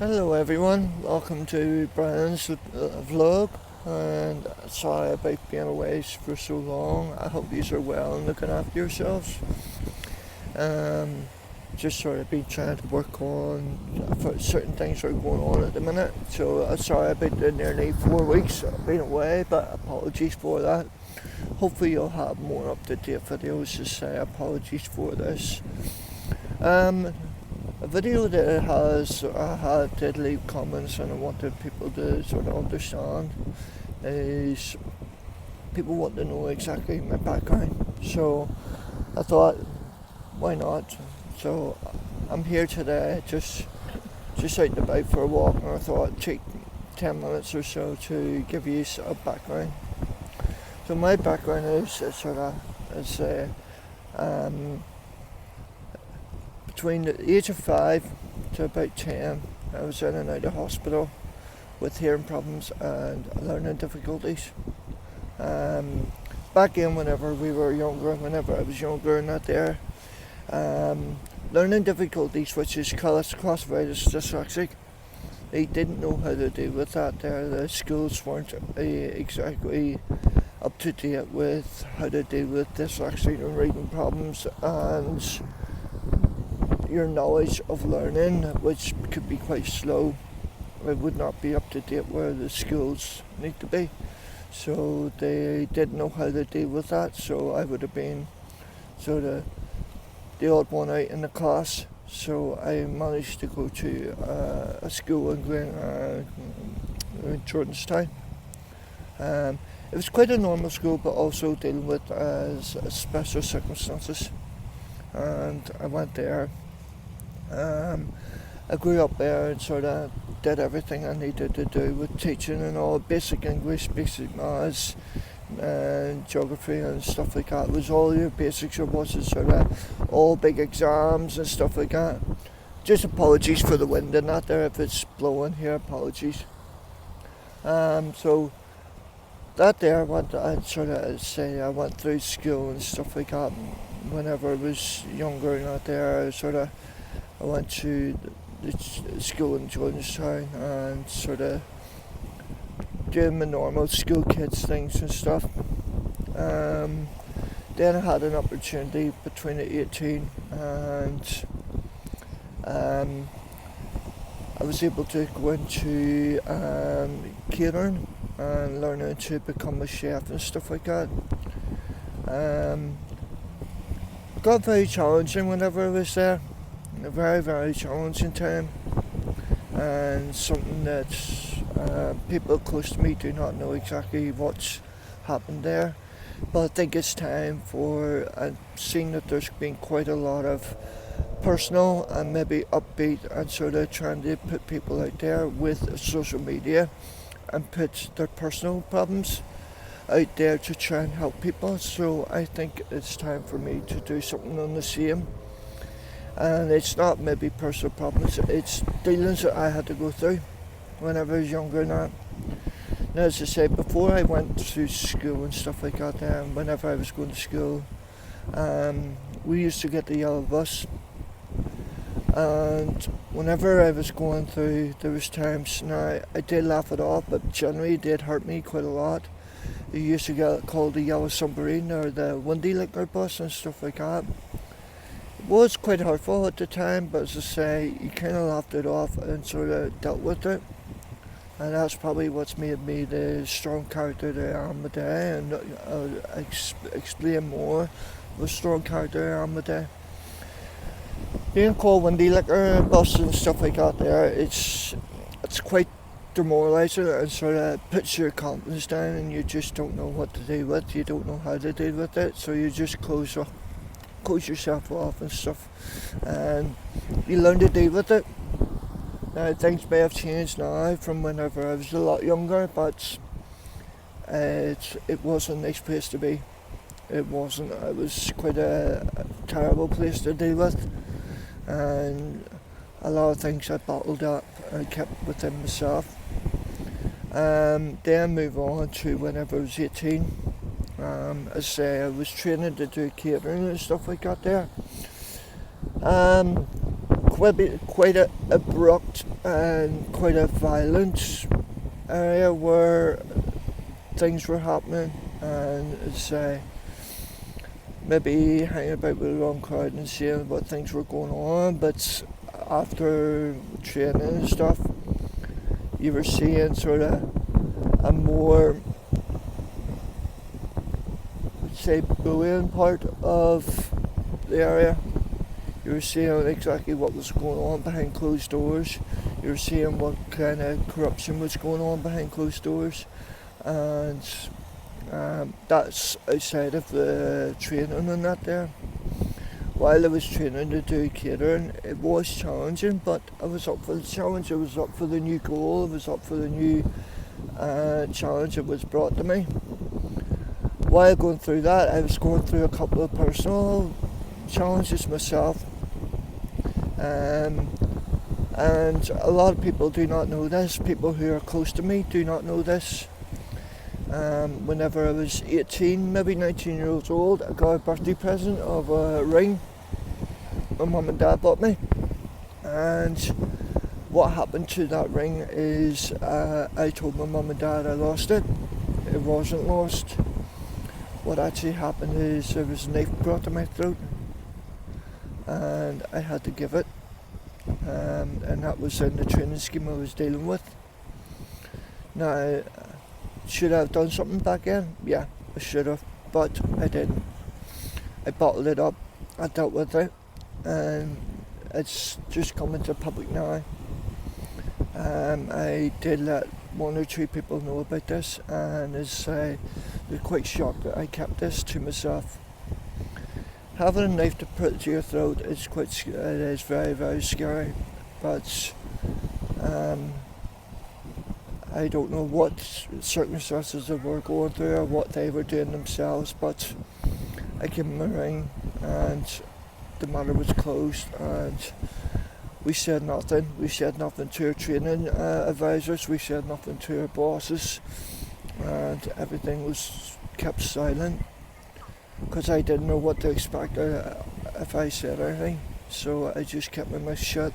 Hello everyone, welcome to Brylon's vlog, and sorry about being away for so long. I hope you are well and looking after yourselves. Um, just sort of been trying to work on certain things that are going on at the minute, so sorry about the nearly 4 weeks I've been away, but apologies for that. Hopefully you'll have more up-to-date videos to say. Apologies for this. A video that I did leave comments and I wanted people to sort of understand is people want to know exactly my background. So I thought, why not? So I'm here today, just out and about for a walk, and I thought I'd take 10 minutes or so to give you a background. So my background is between the age of 5 to about 10, I was in and out of hospital with hearing problems and learning difficulties. Back in whenever I was younger and that there, learning difficulties, which is classified as dyslexic, they didn't know how to deal with that there. The schools weren't exactly up to date with how to deal with dyslexic and reading problems, and your knowledge of learning, which could be quite slow. It would not be up to date where the schools need to be. So they didn't know how to deal with that, so I would have been sort of the odd one out in the class. So I managed to go to a school in Jordanstown. It was quite a normal school, but also dealing with special circumstances. And I went there. I grew up there and sort of did everything I needed to do with teaching and all, basic English, basic maths, and geography and stuff like that. It was all your basics. It wasn't sort of all big exams and stuff like that. Just apologies for the wind and that there, if it's blowing here, apologies. So that there, I went through school and stuff like that. Whenever I was younger and that there, I went to the school in Jordanstown and sort of doing my normal school kids things and stuff. Then I had an opportunity between 18 and I was able to go into catering and learning to become a chef and stuff like that. Got very challenging whenever I was there. A very, very challenging time, and something that people close to me do not know exactly what's happened there. But I think it's time for, I've seen that there's been quite a lot of personal and maybe upbeat and sort of trying to put people out there with social media and put their personal problems out there to try and help people. So I think it's time for me to do something on the same. And it's not maybe personal problems, it's dealings that I had to go through whenever I was younger now. Now, as I say, before I went to school and stuff like that, whenever I was going to school, we used to get the yellow bus. And whenever I was going through, there was times, now I did laugh it off, but generally it did hurt me quite a lot. You used to get called the yellow submarine or the windy liquor bus and stuff like that. It was quite hurtful at the time, but as I say, you kind of laughed it off and sort of dealt with it. And that's probably what's made me the strong character that I am today, and I'll explain more the strong character I am today. Being called windy liquor bus and stuff like that there, it's quite demoralising and sort of puts your confidence down, and you just don't know what to do with. You don't know how to deal with it, so you just close yourself off and stuff, and you learn to deal with it. Now, things may have changed now from whenever I was a lot younger, but it was a nice place to be. It wasn't. It was quite a terrible place to deal with, and a lot of things I bottled up and kept within myself. Then move on to whenever I was 18. As I say, I was training to do catering and stuff like that there. quite a abrupt and quite a violent area where things were happening, and say maybe hanging about with the wrong crowd and seeing what things were going on. But after training and stuff, you were seeing sort of a more, say, bullying part of the area. You were seeing exactly what was going on behind closed doors. You were seeing what kind of corruption was going on behind closed doors, and that's outside of the training and that there. While I was training to do catering, it was challenging, but I was up for the challenge. I was up for the new goal. I was up for the new challenge that was brought to me. While going through that, I was going through a couple of personal challenges myself, and a lot of people do not know this. People who are close to me do not know this. Whenever I was 18, maybe 19 years old, I got a birthday present of a ring my mum and dad bought me. And what happened to that ring is I told my mum and dad I lost it. It wasn't lost. What actually happened is there was a knife brought to my throat and I had to give it. And that was in the training scheme I was dealing with. Now, should I have done something back then? Yeah, I should have, but I didn't. I bottled it up, I dealt with it, and it's just coming to public now. I did let one or two people know about this, and they're quite shocked that I kept this to myself. Having a knife to put to your throat is very, very scary, but I don't know what circumstances they were going through or what they were doing themselves, but I gave them a ring and the matter was closed, and we said nothing. We said nothing to our training advisors, we said nothing to our bosses, and everything was kept silent because I didn't know what to expect if I said anything, so I just kept my mouth shut.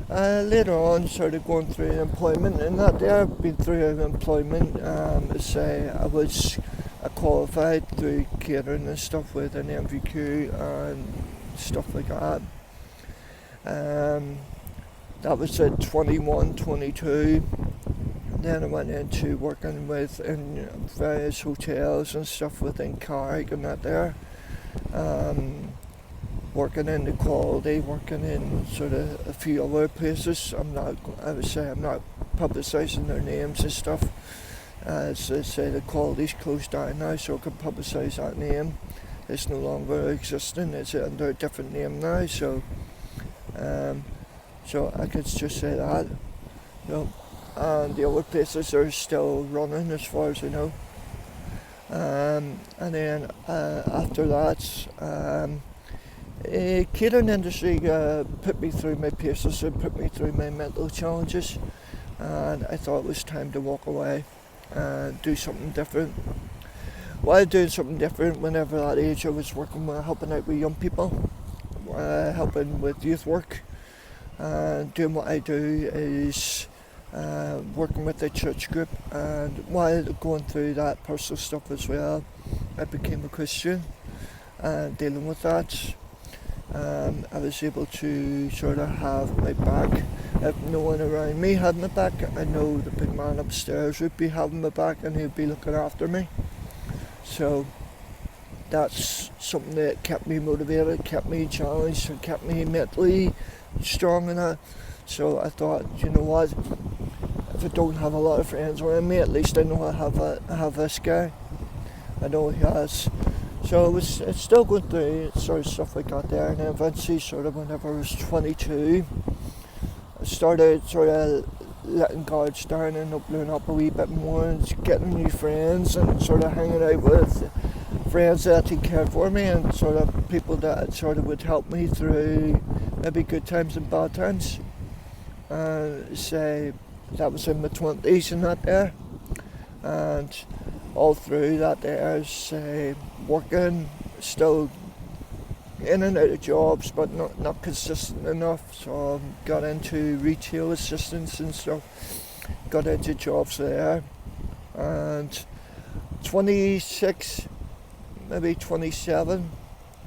Later on, started going through employment, and that there I've been through employment. I was qualified through catering and stuff with an MVQ and stuff like that. That was at 21, 22. Then I went into working in various hotels and stuff within Carrick and that there. Working in the quality, working in sort of a few other places. I'm not publicising their names and stuff. As I say, the quality's closed down now, so I can publicise that name. It's no longer existing, it's under a different name now, so I could just say that. And the other places are still running as far as I know. And then after that, catering industry put me through my paces and put me through my mental challenges, and I thought it was time to walk away and do something different. While doing something different, whenever that age I was working with helping out with young people, helping with youth work, and doing what I do is working with the church group, and while going through that personal stuff as well, I became a Christian, and dealing with that. I was able to sort of have my back. If no one around me had my back, I know the big man upstairs would be having my back and he'd be looking after me. So that's something that kept me motivated, kept me challenged, and kept me mentally strong in that. So I thought, you know what, if I don't have a lot of friends around me, at least I know I have this guy. I know he has. So it's still going through sort of stuff like that there, and then eventually sort of whenever I was 22, I started sort of letting guards down and opening up a wee bit more and getting new friends and sort of hanging out with friends that actually cared for me and sort of people that sort of would help me through maybe good times and bad times. Say that was in my 20s and that there, and all through that there, say, working, still in and out of jobs, but not consistent enough. So got into retail assistance and stuff. Got into jobs there, and 26, maybe 27,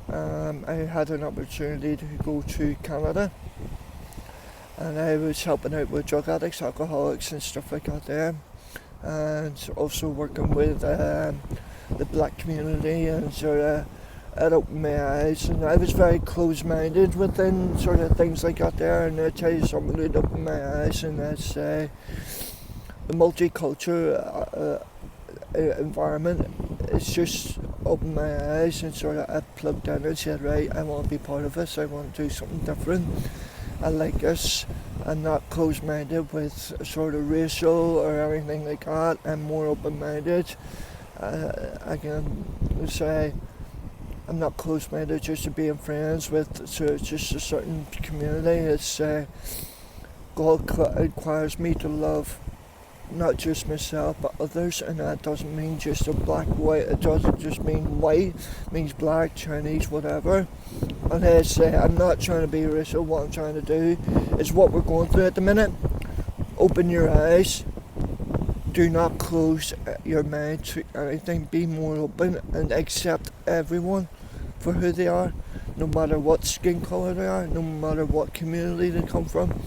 I had an opportunity to go to Canada, and I was helping out with drug addicts, alcoholics and stuff like that there, and also working with the black community, and sort of it opened my eyes. And I was very close-minded within sort of things like that there, and I tell you something that opened my eyes, and that's the multicultural environment. It's just opened my eyes, and sort of I plugged in and said, right, I want to be part of this, I want to do something different. I like this. I'm not close-minded with sort of racial or anything like that. I'm more open-minded. I can say I'm not close-minded just to being friends with just a certain community. It's God requires me to love not just myself but others, and that doesn't mean just a black, white. It doesn't just mean white. It means black, Chinese, whatever. And I say I'm not trying to be racial. What I'm trying to do is what we're going through at the minute. Open your eyes. Do not close your mind to anything. Be more open and accept everyone for who they are, no matter what skin colour they are, no matter what community they come from.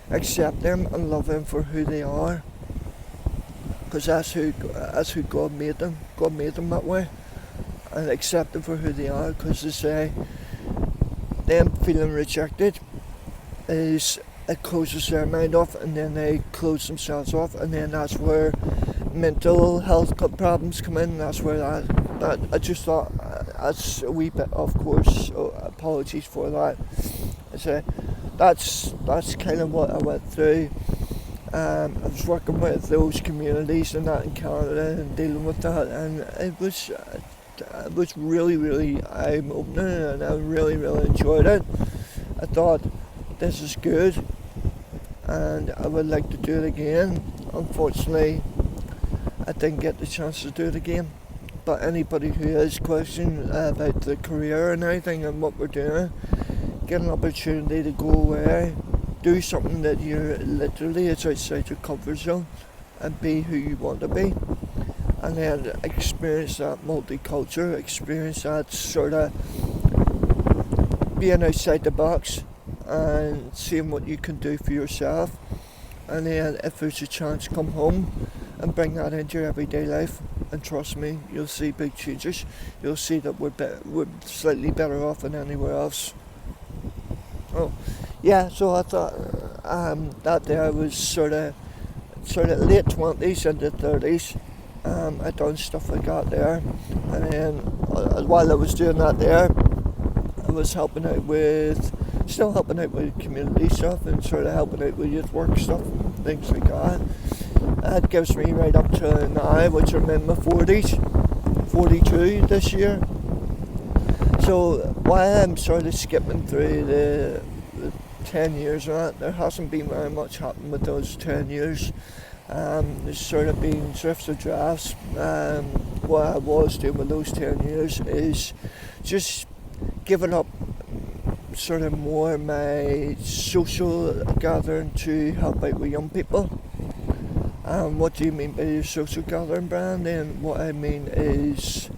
Accept them and love them for who they are, because that's who God made them. God made them that way, and accept them for who they are. Because they say them feeling rejected is it closes their mind off, and then they close themselves off, and then that's where mental health problems come in. That's where that I just thought that's a wee bit, of course. So apologies for that. I say that's kind of what I went through. I was working with those communities and that in Canada and dealing with that, and it was really, really eye-opening, and I really, really enjoyed it. I thought, this is good, and I would like to do it again. Unfortunately, I didn't get the chance to do it again. But anybody who has questions about the career and anything and what we're doing, get an opportunity to go away, do something that you're literally, it's outside your comfort zone, and be who you want to be. And then experience that multicultural, experience that sort of being outside the box and seeing what you can do for yourself. And then if there's a chance, come home and bring that into your everyday life. And trust me, you'll see big changes. You'll see that we're slightly better off than anywhere else. Oh, yeah. So I thought that there was sort of late 20s into 30s. I done stuff like that there, and then while I was doing that there, I was still helping out with community stuff and sort of helping out with youth work stuff and things like that. That gives me right up to now, which I'm in my 40s, 42 this year. So while I'm sort of skipping through the 10 years and that, there hasn't been very much happened with those 10 years. There's sort of been drifts or drafts. What I was doing with those 10 years is just giving up sort of more my social gathering to help out with young people. What do you mean by your social gathering, Brian? Then what I mean is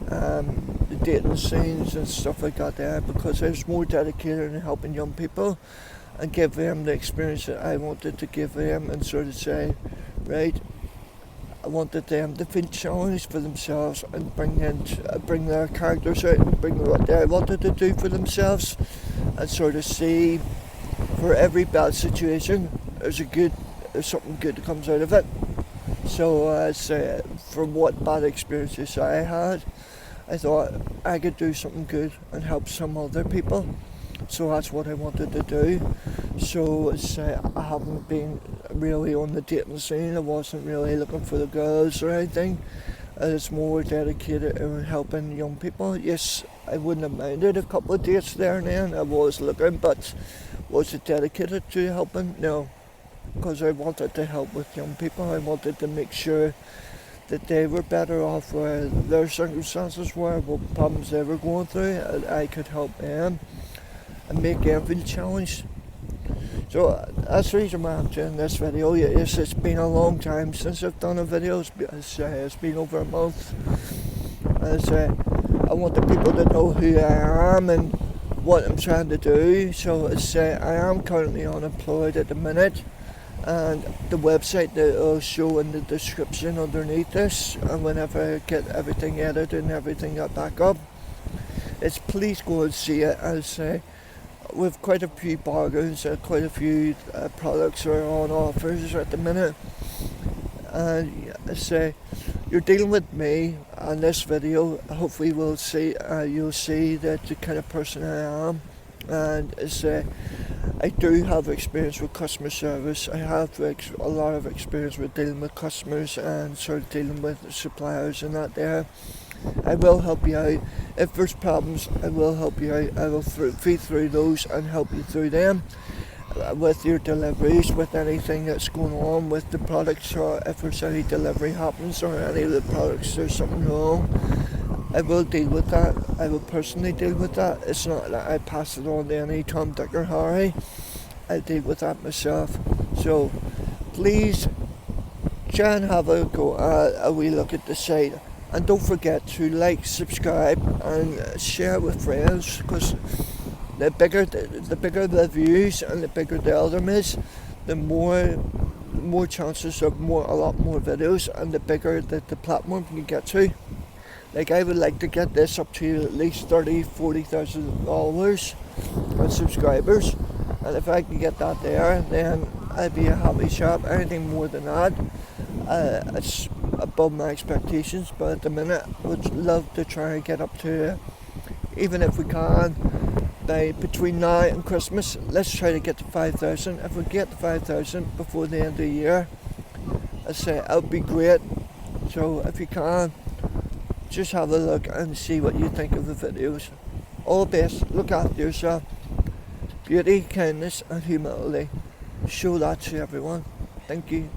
the dating scenes and stuff like that there, because I was more dedicated in helping young people and give them the experience that I wanted to give them, and sort of say, right, I wanted them to feel challenged for themselves and bring their characters out and bring what they wanted to do for themselves, and sort of see for every bad situation there's something good that comes out of it. So from what bad experiences I had, I thought I could do something good and help some other people. So that's what I wanted to do. So I haven't been really on the dating scene. I wasn't really looking for the girls or anything. It's more dedicated in helping young people. Yes, I wouldn't have minded a couple of dates there and then. I was looking, but was it dedicated to helping? No, because I wanted to help with young people. I wanted to make sure that they were better off where their circumstances were, what problems they were going through, and I could help them and make them feel challenged. So that's the reason why I'm doing this video. Yes, it's been a long time since I've done a video. It's been over a month. I want the people to know who I am and what I'm trying to do. So I am currently unemployed at the minute, and the website that will show in the description underneath this, and whenever I get everything edited and everything got back up, please go and see it. With quite a few bargains, quite a few products are on offers at the minute, and you're dealing with me on this video. Hopefully you'll see that the kind of person I am, and I do have experience with customer service. I have a lot of experience with dealing with customers and sort of dealing with suppliers and that there. I will help you out. If there's problems, I will help you out. I will feed through those and help you through them with your deliveries, with anything that's going on with the products, or if there's any delivery happens or any of the products there's something wrong. I will deal with that. I will personally deal with that. It's not that I pass it on to any Tom, Dick or Harry. I deal with that myself. So please try and have a go a wee look at the site. And don't forget to like, subscribe and share with friends, because the bigger the views and the bigger the algorithm is, the more chances of a lot more videos, and the bigger that the platform can get to. Like, I would like to get this up to at least 40,000 followers and subscribers, and if I can get that there, then I'd be a happy chap. Anything more than that, it's above my expectations, but at the minute I would love to try and get up to, even if we can, by between now and Christmas, let's try to get to 5,000. If we get to 5,000 before the end of the year, that would be great. So if you can, just have a look and see what you think of the videos. All the best, look after yourself. Beauty, kindness and humility. Show that to everyone. Thank you.